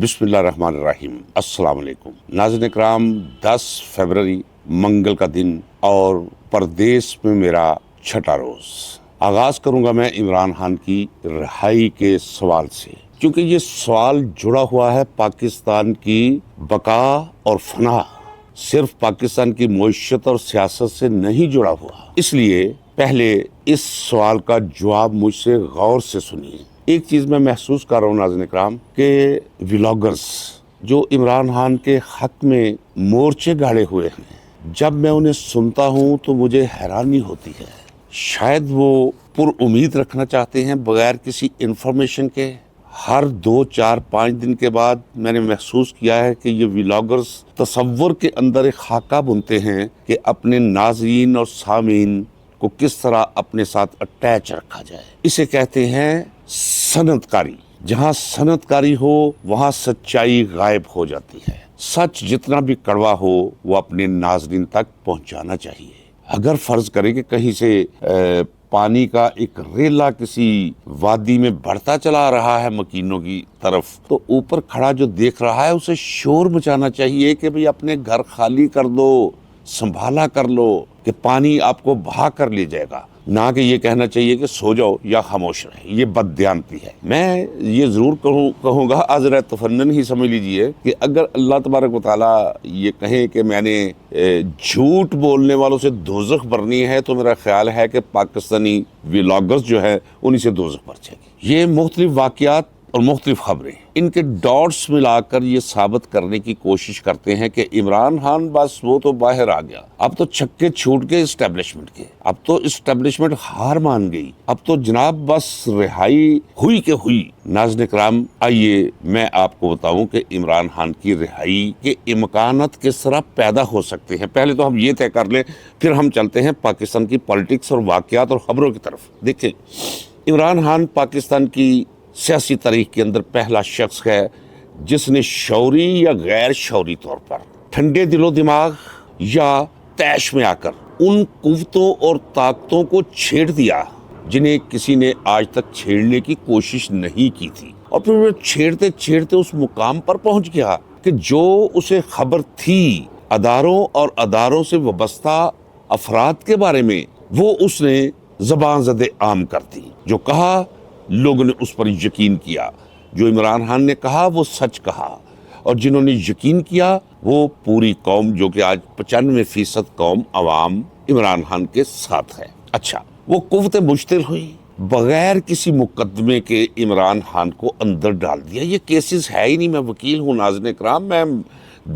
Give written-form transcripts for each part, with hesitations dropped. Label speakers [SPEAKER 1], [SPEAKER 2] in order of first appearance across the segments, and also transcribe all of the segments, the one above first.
[SPEAKER 1] بسم اللہ الرحمن الرحیم۔ السلام علیکم ناظرین اکرام، 10 فروری منگل کا دن اور پردیس میں میرا چھٹا روز۔ آغاز کروں گا میں عمران خان کی رہائی کے سوال سے، کیونکہ یہ سوال جڑا ہوا ہے پاکستان کی بقا اور فنا، صرف پاکستان کی معیشت اور سیاست سے نہیں جڑا ہوا۔ اس لیے پہلے اس سوال کا جواب مجھ سے غور سے سنیے۔ ایک چیز میں محسوس کر رہا ہوں ناظرین اکرام کہ ولاگرز جو عمران خان کے حق میں مورچے گاڑے ہوئے ہیں، جب میں انہیں سنتا ہوں تو مجھے حیرانی ہوتی ہے۔ شاید وہ پر امید رکھنا چاہتے ہیں بغیر کسی انفارمیشن کے۔ ہر 2 4 5 دن کے بعد میں نے محسوس کیا ہے کہ یہ ولاگرز تصور کے اندر ایک خاکہ بنتے ہیں کہ اپنے ناظرین اور سامعین کو کس طرح اپنے ساتھ اٹیچ رکھا جائے۔ اسے کہتے ہیں صنعت کاری۔ جہاں صنعت کاری ہو وہاں سچائی غائب ہو جاتی ہے۔ سچ جتنا بھی کڑوا ہو وہ اپنے ناظرین تک پہنچانا چاہیے۔ اگر فرض کریں کہ کہیں سے پانی کا ایک ریلا کسی وادی میں بڑھتا چلا رہا ہے مکینوں کی طرف، تو اوپر کھڑا جو دیکھ رہا ہے اسے شور مچانا چاہیے کہ بھئی اپنے گھر خالی کر دو، سنبھالا کر لو کہ پانی آپ کو بہا کر لے جائے گا، نہ کہ یہ کہنا چاہیے کہ سو جاؤ یا خاموش رہے۔ یہ بددیانتی ہے۔ میں یہ ضرور کہوں گا، عذر تفنن ہی سمجھ لیجئے کہ اگر اللہ تبارک و تعالیٰ یہ کہیں کہ میں نے جھوٹ بولنے والوں سے دوزخ بھرنی ہے، تو میرا خیال ہے کہ پاکستانی ولاگرز جو ہے انہی سے دوزخ بھر جائے گی۔ یہ مختلف واقعات اور مختلف خبریں، ان کے ڈاٹس ملا کر یہ ثابت کرنے کی کوشش کرتے ہیں کہ عمران خان بس وہ تو باہر آ گیا، اب تو چھکے چھوٹ گئے اسٹیبلشمنٹ کے، اب تو اسٹیبلشمنٹ ہار مان گئی، اب تو جناب بس رہائی ہوئی کہ ہوئی۔ ناظرین کرام، آئیے میں آپ کو بتاؤں کہ عمران خان کی رہائی کے امکانات کس طرح پیدا ہو سکتے ہیں۔ پہلے تو ہم یہ طے کر لیں، پھر ہم چلتے ہیں پاکستان کی پالیٹکس اور واقعات اور خبروں کی طرف۔ دیکھیں، عمران خان پاکستان کی سیاسی تاریخ کے اندر پہلا شخص ہے جس نے شعوری یا غیر شعوری طور پر ٹھنڈے دل و دماغ یا طیش میں آ کر ان قوتوں اور طاقتوں کو چھیڑ دیا جنہیں کسی نے آج تک چھیڑنے کی کوشش نہیں کی تھی، اور پھر وہ چھیڑتے چھیڑتے اس مقام پر پہنچ گیا کہ جو اسے خبر تھی اداروں اور اداروں سے وابستہ افراد کے بارے میں، وہ اس نے زبان زد عام کر دی۔ جو کہا لوگوں نے اس پر یقین کیا، جو عمران خان نے کہا وہ سچ کہا، اور جنہوں نے یقین کیا وہ پوری قوم، جو کہ آج 95% قوم عوام عمران خان کے ساتھ ہے۔ اچھا، وہ قوتیں مشتعل ہوئی، بغیر کسی مقدمے کے عمران خان کو اندر ڈال دیا۔ یہ کیسز ہے ہی نہیں، میں وکیل ہوں ناظرین اکرام، میں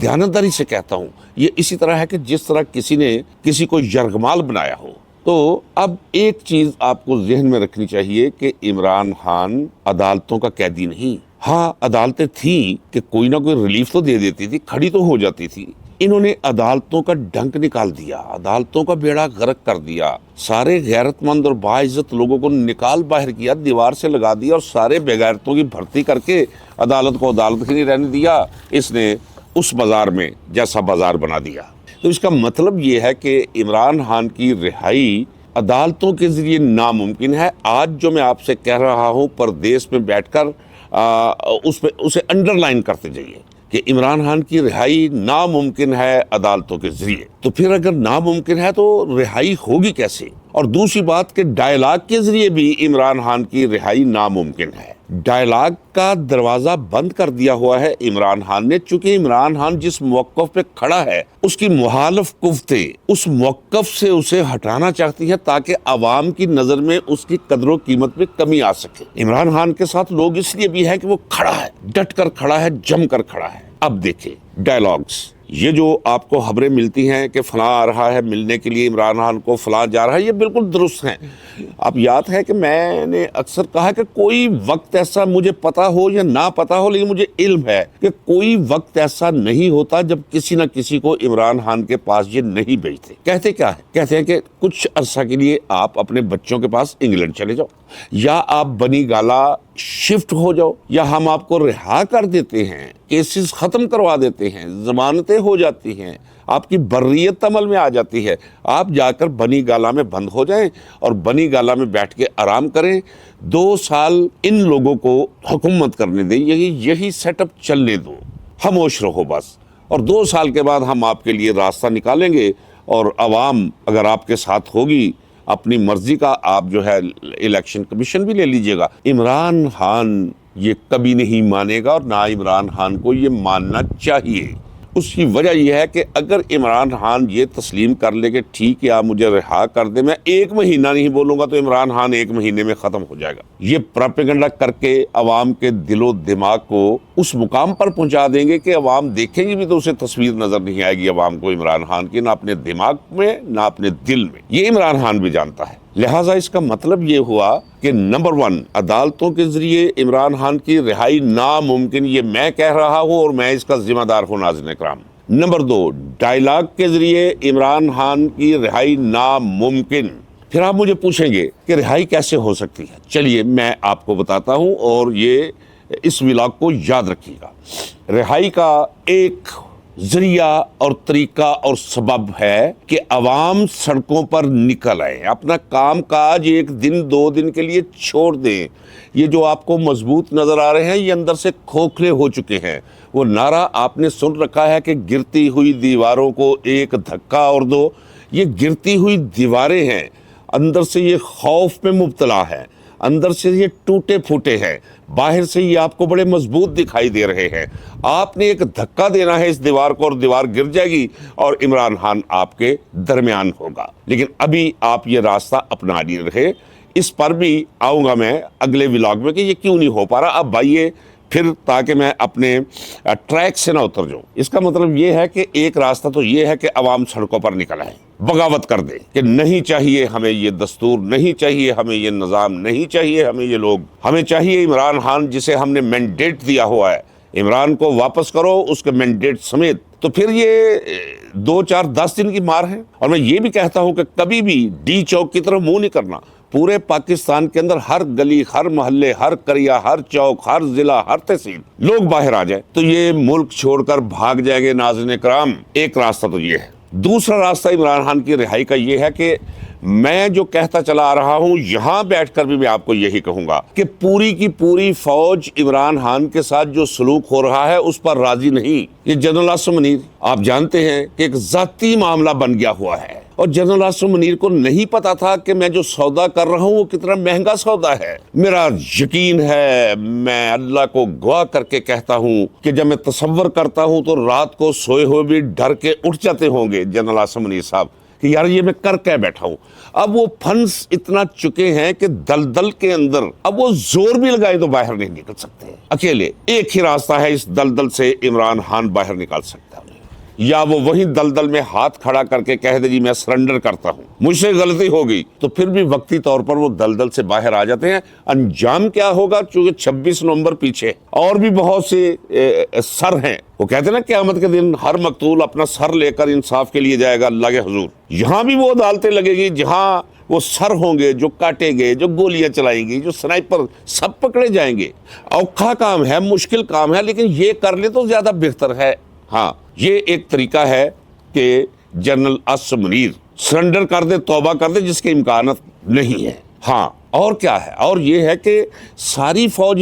[SPEAKER 1] دیانتداری سے کہتا ہوں، یہ اسی طرح ہے کہ جس طرح کسی نے کسی کو یرغمال بنایا ہو۔ تو اب ایک چیز آپ کو ذہن میں رکھنی چاہیے کہ عمران خان عدالتوں کا قیدی نہیں۔ ہاں، عدالتیں تھیں کہ کوئی نہ کوئی ریلیف تو دے دیتی تھی، کھڑی تو ہو جاتی تھی۔ انہوں نے عدالتوں کا ڈنک نکال دیا، عدالتوں کا بیڑا غرق کر دیا، سارے غیرت مند اور باعزت لوگوں کو نکال باہر کیا، دیوار سے لگا دیا، اور سارے بے غیرتوں کی بھرتی کر کے عدالت کو عدالت ہی نہیں رہنے دیا۔ اس نے اس بازار میں جیسا بازار بنا دیا۔ تو اس کا مطلب یہ ہے کہ عمران خان کی رہائی عدالتوں کے ذریعے ناممکن ہے۔ آج جو میں آپ سے کہہ رہا ہوں، پردیس میں بیٹھ کر اسے انڈر لائن کرتے جائیے کہ عمران خان کی رہائی ناممکن ہے عدالتوں کے ذریعے۔ تو پھر اگر ناممکن ہے تو رہائی ہوگی کیسے؟ اور دوسری بات کہ ڈائلاگ کے ذریعے بھی عمران خان کی رہائی ناممکن ہے۔ ڈائلاگ کا دروازہ بند کر دیا ہوا ہے عمران خان نے، چونکہ عمران خان جس موقف پہ کھڑا ہے اس کی مخالف قوتیں اس موقف سے اسے ہٹانا چاہتی ہیں تاکہ عوام کی نظر میں اس کی قدر و قیمت میں کمی آ سکے۔ عمران خان کے ساتھ لوگ اس لیے بھی ہیں کہ وہ کھڑا ہے، ڈٹ کر کھڑا ہے، جم کر کھڑا ہے۔ اب دیکھیں ڈائلاگز، یہ جو آپ کو خبریں ملتی ہیں کہ فلاں آ رہا ہے ملنے کے لیے عمران خان کو، فلاں جا رہا ہے، یہ بالکل درست ہیں۔ اب یاد ہے کہ میں نے اکثر کہا کہ کوئی وقت ایسا مجھے پتا ہو یا نہ پتا ہو، لیکن مجھے علم ہے کہ کوئی وقت ایسا نہیں ہوتا جب کسی نہ کسی کو عمران خان کے پاس یہ نہیں بھیجتے۔ کہتے کیا ہے؟ کہتے ہیں کہ کچھ عرصہ کے لیے آپ اپنے بچوں کے پاس انگلینڈ چلے جاؤ، یا آپ بنی گالا शिफ्ट हो जाओ, या हम आपको रिहा कर देते हैं, केसेस खत्म करवा देते हैं, जमानतें हो जाती हैं, आपकी बर्रियत अमल में आ जाती है, आप जाकर बनी गाला में बंद हो जाएं और बनी गाला में बैठ के आराम करें। 2 साल इन लोगों को हुकूमत करने दें, यही सेटअप चलने दो, खामोश रहो बस, और 2 साल के बाद हम आपके लिए रास्ता निकालेंगे और अवाम अगर आपके साथ होगी, अपनी मर्जी का आप जो है इलेक्शन कमीशन भी ले लीजिएगा। इमरान खान ये कभी नहीं मानेगा और ना इमरान खान को ये मानना चाहिए। उसकी वजह यह है कि अगर इमरान खान ये तस्लीम कर ले कि ठीक है आप मुझे रिहा कर दे, मैं 1 महीना नहीं बोलूँगा तो इमरान खान 1 महीने में ख़त्म हो जाएगा। ये प्रोपेगेंडा करके अवाम के दिलो दिमाग को उस मुकाम पर पहुँचा देंगे कि अवाम देखेंगे भी तो उसे तस्वीर नज़र नहीं आएगी अवाम को इमरान खान की, ना अपने दिमाग में ना अपने दिल में। ये इमरान खान भी जानता है। लिहाजा इसका मतलब ये हुआ कि नंबर 1, अदालतों के जरिए इमरान खान की रिहाई नामुमकिन, ये मैं कह रहा हूँ और मैं इसका जिम्मेदार हूँ नाज़रीन इकराम। नंबर 2, डायलॉग के जरिए इमरान खान की रिहाई नामुमकिन। फिर आप मुझे पूछेंगे कि रिहाई कैसे हो सकती है। चलिए मैं आपको बताता हूँ और ये इस व्लॉग को याद रखिएगा। रिहाई का एक जरिया और तरीका और सबब है कि अवाम सड़कों पर निकल आए, अपना काम काज 1 दिन 2 दिन के लिए छोड़ दें। ये जो आपको मजबूत नज़र आ रहे हैं ये अंदर से खोखले हो चुके हैं। वो नारा आपने सुन रखा है कि गिरती हुई दीवारों को एक धक्का और दो। ये गिरती हुई दीवारें हैं, अंदर से ये खौफ में मुब्तला है, अंदर से ये टूटे फूटे हैं, बाहर से ये आपको बड़े मजबूत दिखाई दे रहे हैं। आपने एक धक्का देना है इस दीवार को और दीवार गिर जाएगी और इमरान खान आपके दरमियान होगा। लेकिन अभी आप ये रास्ता अपना नहीं रहे। इस पर भी आऊँगा मैं अगले व्लॉग में कि ये क्यों नहीं हो पा रहा। अब आइए फिर, ताकि मैं अपने ट्रैक से ना उतर जाऊँ। इसका मतलब ये है कि एक रास्ता तो ये है कि अवाम सड़कों पर निकल आए, बगावत कर दे कि नहीं चाहिए हमें ये दस्तूर, नहीं चाहिए हमें ये निज़ाम, नहीं चाहिए हमें ये लोग, हमें चाहिए इमरान खान जिसे हमने मैंडेट दिया हुआ है, इमरान को वापस करो उसके मैंडेट समेत। तो फिर ये 2 4 10 दिन की मार है। और मैं ये भी कहता हूँ कि कभी भी डी चौक की तरफ मुंह नहीं करना। पूरे पाकिस्तान के अंदर हर गली, हर मोहल्ले, हर करिया, हर चौक, हर जिला, हर तहसील लोग बाहर आ जाए तो ये मुल्क छोड़कर भाग जाएंगे नाज़रीन इकराम। एक रास्ता तो ये है। दूसरा रास्ता इमरान खान की रिहाई का ये है कि मैं जो कहता चला आ रहा हूं यहां बैठकर भी मैं आपको यही कहूंगा कि पूरी की पूरी फौज इमरान खान के साथ जो सलूक हो रहा है उस पर राजी नहीं। ये जनरल आसिम मुनीर आप जानते हैं कि एक जाती मामला बन गया हुआ है और जनरल आसिम मुनीर को नहीं पता था कि मैं जो सौदा कर रहा हूं वो कितना महंगा सौदा है। मेरा यकीन है, मैं अल्लाह को गवाह करके कहता हूं कि जब मैं तसव्वुर करता हूं तो रात को सोए हुए भी डर के उठ जाते होंगे जनरल आसिम मुनीर साहब कि यार ये मैं कर क्या बैठा हूं। अब वो फंड्स इतना चुके हैं कि दलदल के अंदर अब वो जोर भी लगाए तो बाहर नहीं निकल सकते। अकेले एक ही रास्ता है इस दलदल से इमरान खान बाहर निकाल सकता है, या वो वही दलदल में हाथ खड़ा करके कह दे जी मैं सरेंडर करता हूं, मुझसे गलती हो गई, तो फिर भी वक्ती तौर पर वो दलदल से बाहर आ जाते हैं। अंजाम क्या होगा, चूंकि 26 नवंबर पीछे और भी बहुत से सर हैं। वो कहते हैं ना क़यामत के दिन हर मकतूल अपना सर लेकर इंसाफ के लिए जाएगा अल्लाह के हुजूर। यहाँ भी वो अदालतें लगेगी जहाँ वो सर होंगे जो काटे गए, जो गोलियां चलाएंगी, जो स्नाइपर, सब पकड़े जाएंगे। औखा काम है, मुश्किल काम है, लेकिन ये कर ले तो ज्यादा बेहतर है। हाँ, ये एक तरीका है कि जनरल आसिम मुनीर सरेंडर कर दे, तौबा कर दे, जिसके इम्कान नहीं है। हाँ, और क्या है, और ये है कि सारी फौज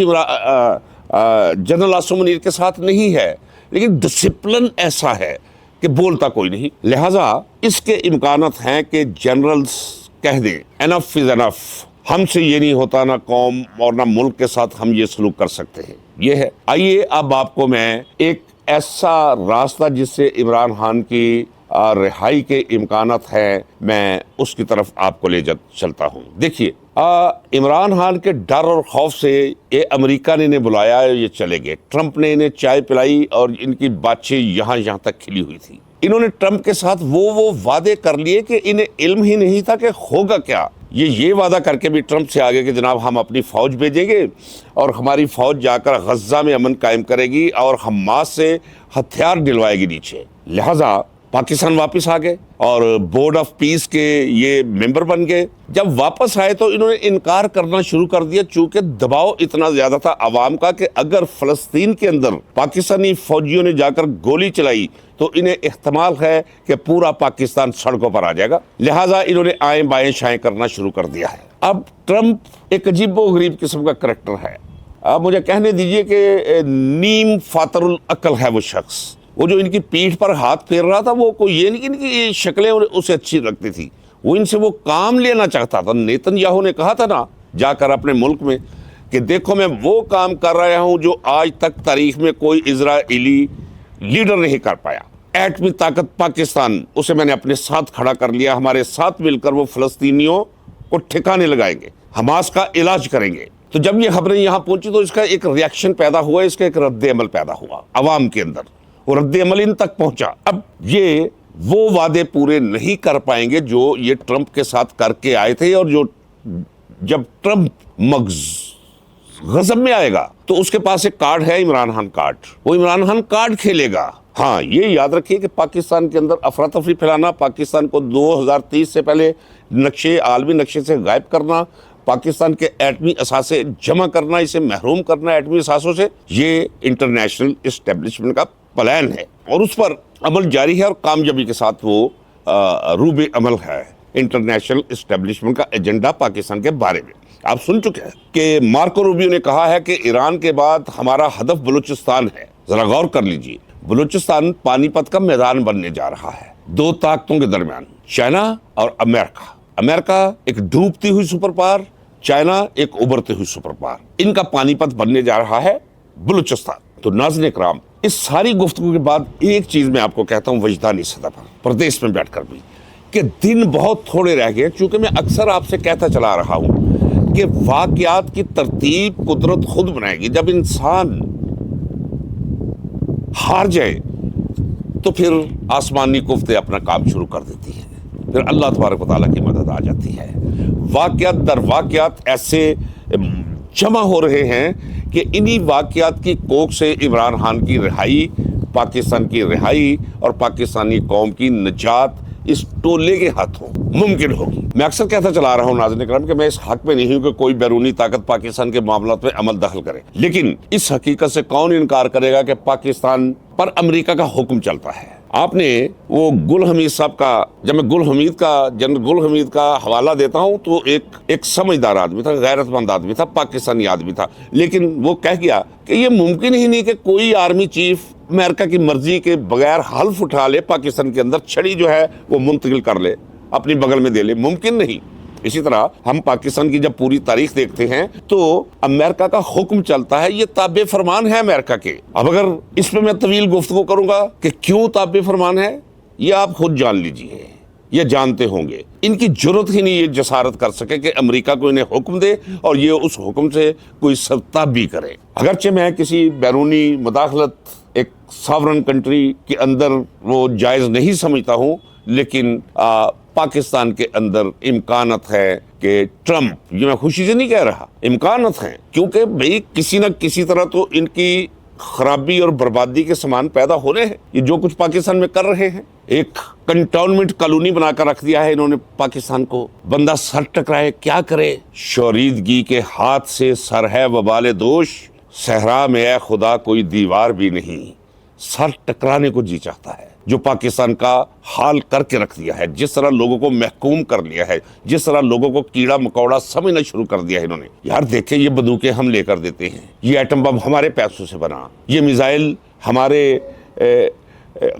[SPEAKER 1] जनरल आसिम मुनीर के साथ नहीं है, लेकिन डिसिप्लिन ऐसा है कि बोलता कोई नहीं। लिहाजा इसके इम्कानात हैं कि जनरल्स कह दें एनफ इज एनफ, हमसे ये नहीं होता, ना कौम और ना मुल्क के साथ हम ये सलूक कर सकते हैं। ये है। आइए अब आपको मैं एक ऐसा रास्ता जिससे इमरान खान की रिहाई के इम्कानात हैं, मैं उसकी तरफ आपको ले चलता हूँ। देखिए, इमरान खान के डर और खौफ से ये अमेरिका ने इन्हें बुलाया, ये चले गए। ट्रंप ने इन्हें चाय पिलाई और इनकी बातचीत यहाँ तक खिली हुई थी। इन्होंने ट्रंप के साथ वो वादे कर लिए कि इन्हें इल्म ही नहीं था कि होगा क्या। ये वादा करके भी ट्रंप से आगे कि जनाब हम अपनी फ़ौज भेजेंगे और हमारी फ़ौज जाकर गज़ा में अमन कायम करेगी और हमास से हथियार दिलवाएगी नीचे। लिहाजा पाकिस्तान वापस आ गए और बोर्ड ऑफ पीस के ये मेंबर बन गए। जब वापस आए तो इन्होंने इनकार करना शुरू कर दिया, चूंकि दबाव इतना ज्यादा था अवाम का कि अगर फलस्तीन के अंदर पाकिस्तानी फौजियों ने जाकर गोली चलाई तो इन्हें एहतमाल है कि पूरा पाकिस्तान सड़कों पर आ जाएगा। लिहाजा इन्होंने आएं बाएं शाएं करना शुरू कर दिया है। अब ट्रंप एक अजीबोगरीब किस्म का करैक्टर है। अब मुझे कहने दीजिए कि नीम फातरुल अकल है वो शख्स। वो जो इनकी पीठ पर हाथ फेर रहा था वो कोई ये नहीं कि इनकी ये शक्लें उसे अच्छी लगती थी, वो इनसे वो काम लेना चाहता था। नेतन्याहू ने कहा था ना जाकर अपने मुल्क में कि देखो मैं वो काम कर रहा हूं जो आज तक तारीख में कोई इजराइली लीडर नहीं कर पाया। एटमी ताकत पाकिस्तान, उसे मैंने अपने साथ खड़ा कर लिया। हमारे साथ मिलकर वो फलस्तीनियों को ठिकाने लगाएंगे, हमास का इलाज करेंगे। तो जब ये खबरें यहाँ पहुंची तो इसका एक रिएक्शन पैदा हुआ, इसका एक रद्द अमल पैदा हुआ अवाम के अंदर, वो रद्द अमल इन तक पहुंचा। अब ये वो वादे पूरे नहीं कर पाएंगे जो ये ट्रंप के साथ करके आए थे, और जो जब ट्रंप गजब में आएगा तो उसके पास एक कार्ड है, इमरान खान कार्ड। वो इमरान खान कार्ड खेलेगा। हाँ, ये याद रखिए कि पाकिस्तान के अंदर अफरा तफरी फैलाना, पाकिस्तान को 2030 से पहले आलमी नक्शे से गायब करना, पाकिस्तान के एटमी असासे जमा करना, इसे महरूम करना एटमी असासों से, ये इंटरनेशनल इस्टेब्लिशमेंट का प्लान है और उस पर अमल जारी है और कामयाबी के साथ वो रूबे अमल है। इंटरनेशनल इस्टेब्लिशमेंट का एजेंडा पाकिस्तान के बारे में आप सुन चुके हैं कि मार्को रूबियो ने कहा है कि ईरान के बाद हमारा हदफ बलूचिस्तान है। जरा गौर कर लीजिए, बलूचिस्तान पानीपत का मैदान बनने जा रहा है दो ताकतों के दरमियान, चाइना और अमेरिका। अमेरिका एक डूबती हुई सुपर पावर, चाइना एक उभरती हुई सुपर पावर। इनका पानीपत बनने जा रहा है बलूचिस्तान। तो नाज़रीन इकराम, इस सारी गुफ्तगू के बाद एक चीज मैं आपको कहता हूं वजदानी सतह पर, प्रदेश में बैठकर भी, कि दिन बहुत थोड़े रह गए। चूंकि मैं अक्सर आपसे कहता चला रहा हूं कि वाकयात की तरतीब कुदरत खुद बनाएगी। जब इंसान हार जाए तो फिर आसमानी कुफ्ते अपना काम शुरू कर देती है, फिर अल्लाह तबारक व तआला की मदद आ जाती है। वाकयात दर वाकयात ऐसे जमा हो रहे हैं कि इन्हीं वाकयात की कोख से इमरान खान की रिहाई, पाकिस्तान की रिहाई और पाकिस्तानी कौम की निजात इस टोले के हाथों मुमकिन होगी। मैं अक्सर कहता चला रहा हूँ नाज़रीन इकराम कि मैं इस हक में नहीं हूँ कि कोई बैरूनी ताकत पाकिस्तान के मामलों में अमल दखल करे, लेकिन इस हकीकत से कौन इनकार करेगा कि पाकिस्तान पर अमेरिका का हुक्म चलता है। आपने वो गुल हमीद साहब का, जब मैं जनरल गुल हमीद का हवाला देता हूँ तो एक समझदार आदमी था, गैरतमंद आदमी था, पाकिस्तानी आदमी था, लेकिन वो कह गया कि ये मुमकिन ही नहीं कि कोई आर्मी चीफ अमेरिका की मर्जी के बगैर हल्फ उठा ले, पाकिस्तान के अंदर छड़ी जो है वो मुंतकिल कर ले, अपनी बगल में दे ले, मुमकिन नहीं। इसी तरह हम पाकिस्तान की जब पूरी तारीख देखते हैं तो अमेरिका का हुक्म चलता है, ये ताबे फरमान है अमेरिका के। अब अगर इस पे मैं तवील गुफ्तगू करूंगा कि क्यों ताबे फरमान है, ये आप खुद जान लीजिए, ये जानते होंगे। इनकी जरूरत ही नहीं ये जसारत कर सके कि अमेरिका को इन्हें हुक्म दे और ये उस हुक्म से कोई सरताबी करे। अगरचे मैं किसी बैरूनी मुदाखलत एक सॉवरन कंट्री के अंदर वो जायज नहीं समझता हूँ, लेकिन पाकिस्तान के अंदर इम्कानत है कि ट्रंप, ये मैं खुशी से नहीं कह रहा, इम्कानत है, क्योंकि भाई किसी न किसी तरह तो इनकी खराबी और बर्बादी के समान पैदा हो रहे हैं। ये जो कुछ पाकिस्तान में कर रहे हैं, एक कंटोनमेंट कॉलोनी बनाकर रख दिया है इन्होंने पाकिस्तान को। बंदा सर टकराए क्या करे, शोरीदगी के हाथ से सर है वबाले दोष, सहरा में ए खुदा कोई दीवार भी नहीं, सर टकराने को जी चाहता है। जो पाकिस्तान का हाल करके रख दिया है, जिस तरह लोगों को महकूम कर लिया है, जिस तरह लोगों को कीड़ा मकौड़ा समझना शुरू कर दिया है इन्होंने। यार देखें, ये बंदूकें हम लेकर देते हैं, ये एटम बम हमारे पैसों से बना, ये मिसाइल हमारे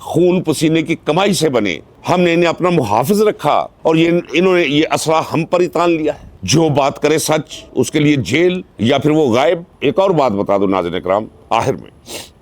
[SPEAKER 1] खून पसीने की कमाई से बने, हमने इन्हें अपना मुहाफिज रखा और इन्होंने ये असला हम पर ही तान लिया है। जो बात करे सच उसके लिए जेल या फिर वो गायब। एक और बात बता दो नाज़रीन इकराम, आखिर में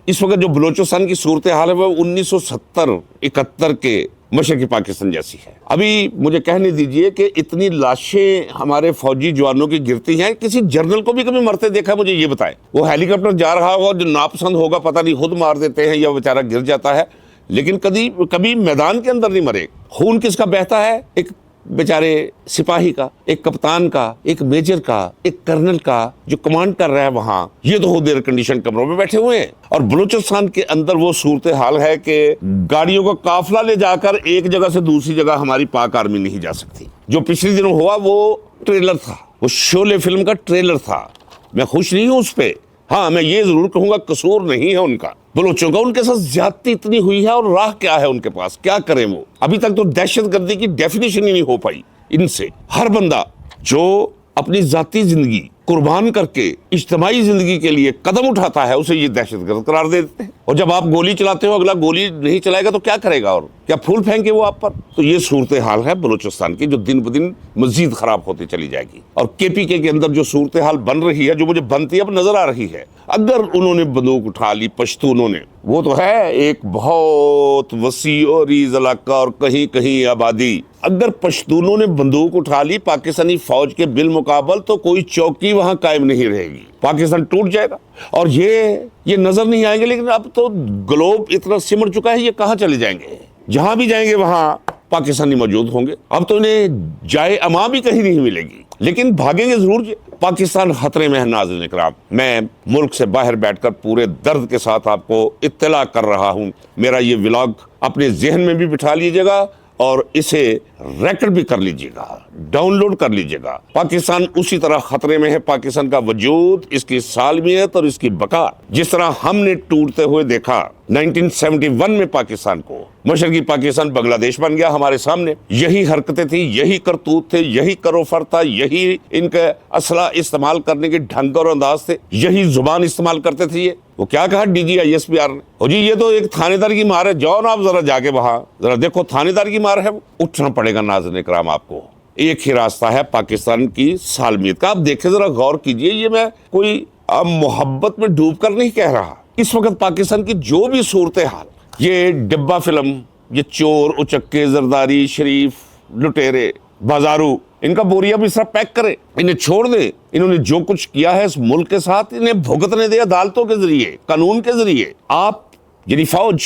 [SPEAKER 1] इस वक्त जो बलूचिस्तान की सूरत हाल है वो 1970-71 के मशरकी पाकिस्तान जैसी है। अभी मुझे कहने दीजिए कि इतनी लाशें हमारे फौजी जवानों की गिरती हैं, किसी जर्नल को भी कभी मरते देखा मुझे ये बताएं। वो हेलीकॉप्टर जा रहा होगा, जो नापसंद होगा पता नहीं खुद मार देते हैं या बेचारा गिर जाता है, लेकिन कभी मैदान के अंदर नहीं मरे। खून किसका बहता है, एक बेचारे सिपाही का, एक कप्तान का, एक मेजर का, एक कर्नल का जो कमांड कर रहा है वहां, ये तो खुद एयर कंडीशन कमरों में बैठे हुए हैं। और बलूचिस्तान के अंदर वो सूरत हाल है कि गाड़ियों का काफिला ले जाकर एक जगह से दूसरी जगह हमारी पाक आर्मी नहीं जा सकती। जो पिछले दिनों हुआ वो ट्रेलर था, वो शोले फिल्म का ट्रेलर था। मैं खुश नहीं हूं उस पे। हाँ, मैं ये जरूर कहूंगा कसूर नहीं है उनका, बलोचों का। उनके साथ ज्यादती इतनी हुई है और राह क्या है उनके पास, क्या करें वो। अभी तक तो दहशतगर्दी की डेफिनेशन ही नहीं हो पाई इनसे। हर बंदा जो अपनी जाती जिंदगी कुर्बान करके इज्तिमाई जिंदगी के लिए कदम उठाता है उसे ये दहशतगर्द करार दे देते हैं। और जब आप गोली चलाते हो, अगला गोली नहीं चलाएगा तो क्या करेगा, और क्या फूल फेंके वो आप पर। तो ये सूरत हाल है बलूचिस्तान की, जो दिन ब दिन मजीद खराब होती चली जाएगी। और केपीके के अंदर जो सूरत हाल बन रही है, जो मुझे बनती अब नजर आ रही है, अगर उन्होंने बंदूक उठा ली पश्तूनों ने, वो तो है एक बहुत वसी और इलाका और कहीं कहीं आबादी। अगर पश्तूनों ने बंदूक उठा ली पाकिस्तानी फौज के बिलमुकाबल, तो कोई चौकी वहां कायम नहीं रहेगी, पाकिस्तान टूट जाएगा। और ये नजर नहीं आएंगे। लेकिन अब तो ग्लोब इतना सिमट चुका है, ये कहां चले जाएंगे। जहां भी जाएंगे वहां पाकिस्तानी मौजूद होंगे। अब तो इन्हें जाए अमा भी कहीं नहीं मिलेगी, लेकिन भागेंगे जरूर। पाकिस्तान खतरे में है नाज़रीन इकराम। मैं मुल्क से बाहर बैठकर पूरे दर्द के साथ आपको इत्तला कर रहा हूं। मेरा ये व्लॉग अपने जहन में भी बिठा लीजिएगा और इसे रिकॉर्ड भी कर लीजिएगा, डाउनलोड कर लीजिएगा। पाकिस्तान उसी तरह खतरे में है। पाकिस्तान का वजूद, इसकी सालमियत और इसकी बका, जिस तरह हमने टूटते हुए देखा 1971 में पाकिस्तान को, मशरकी पाकिस्तान बांग्लादेश बन गया हमारे सामने। यही हरकतें थी, यही करतूत थे, यही करोफर था, यही इनके असला इस्तेमाल करने के ढंग और अंदाज थे, यही जुबान इस्तेमाल करते थे। ये वो क्या कहा DGISPR ने, हो जी ये तो एक थानेदार की मार है, जाओ ना आप जरा जाके वहां जरा देखो, थानेदार की मार है वो। उठना पड़ेगा नाज़रीन इकराम आपको। एक ही रास्ता है पाकिस्तान की सालमियत का। आप देखें, जरा गौर कीजिए, ये मैं कोई मोहब्बत में डूब कर नहीं कह रहा। इस वक्त पाकिस्तान की जो भी सूरत हाल, ये डिब्बा फिल्म, ये चोर उचक्के जरदारी शरीफ लुटेरे बाजारू, इनका बोरिया भी सिर्फ पैक करे, इन्हें छोड़ दे। इन्होंने जो कुछ किया है इस मुल्क के साथ, इन्हें भुगतने दे अदालतों के जरिए, कानून के जरिए। आप यानी फौज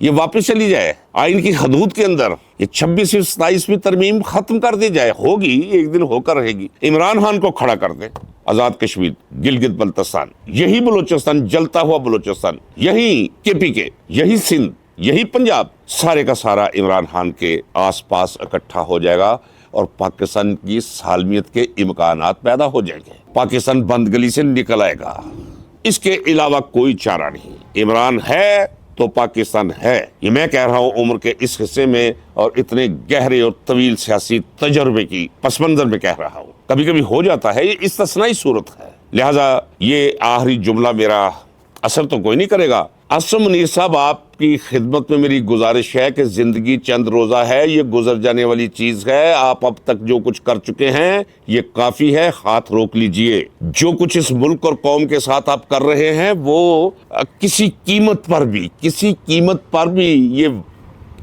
[SPEAKER 1] ये वापस चली जाए आइन की हदूद के अंदर, ये 26वीं 27वीं तरमीम खत्म कर दी जाए, होगी एक दिन होकर रहेगी। इमरान खान को खड़ा कर दे, आजाद कश्मीर, गिलगित बल्तिस्तान, यही बलूचिस्तान, जलता हुआ बलूचिस्तान, यही KPK, यही सिंध, यही पंजाब, सारे का सारा इमरान खान के आसपास इकट्ठा हो जाएगा और पाकिस्तान की सालमियत के इम्कानात पैदा हो जाएंगे। पाकिस्तान बंद गली से निकल आएगा, इसके अलावा कोई चारा नहीं। इमरान है तो पाकिस्तान है। ये मैं कह रहा हूं उम्र के इस हिस्से में और इतने गहरे और तवील सियासी तजर्बे की पस मंजर में कह रहा हूं। कभी कभी हो जाता है, ये इस्तिस्नाई सूरत है, लिहाजा ये आखिरी जुमला मेरा असर तो कोई नहीं करेगा। असम मुनीर साहब, आपकी खिदमत में मेरी गुजारिश है कि जिंदगी चंद रोजा है, ये गुजर जाने वाली चीज है। आप अब तक जो कुछ कर चुके हैं ये काफी है, हाथ रोक लीजिए। जो कुछ इस मुल्क और कौम के साथ आप कर रहे हैं वो किसी कीमत पर भी ये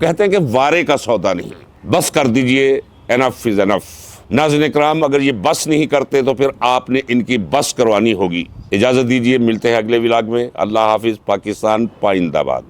[SPEAKER 1] कहते हैं कि वारे का सौदा नहीं। बस कर दीजिए, एनफ इज एनफ। नाज़रीन इकराम, अगर ये बस नहीं करते तो फिर आपने इनकी बस करवानी होगी। इजाज़त दीजिए, मिलते हैं अगले व्लॉग में। अल्लाह हाफिज़। पाकिस्तान पाइंदाबाद।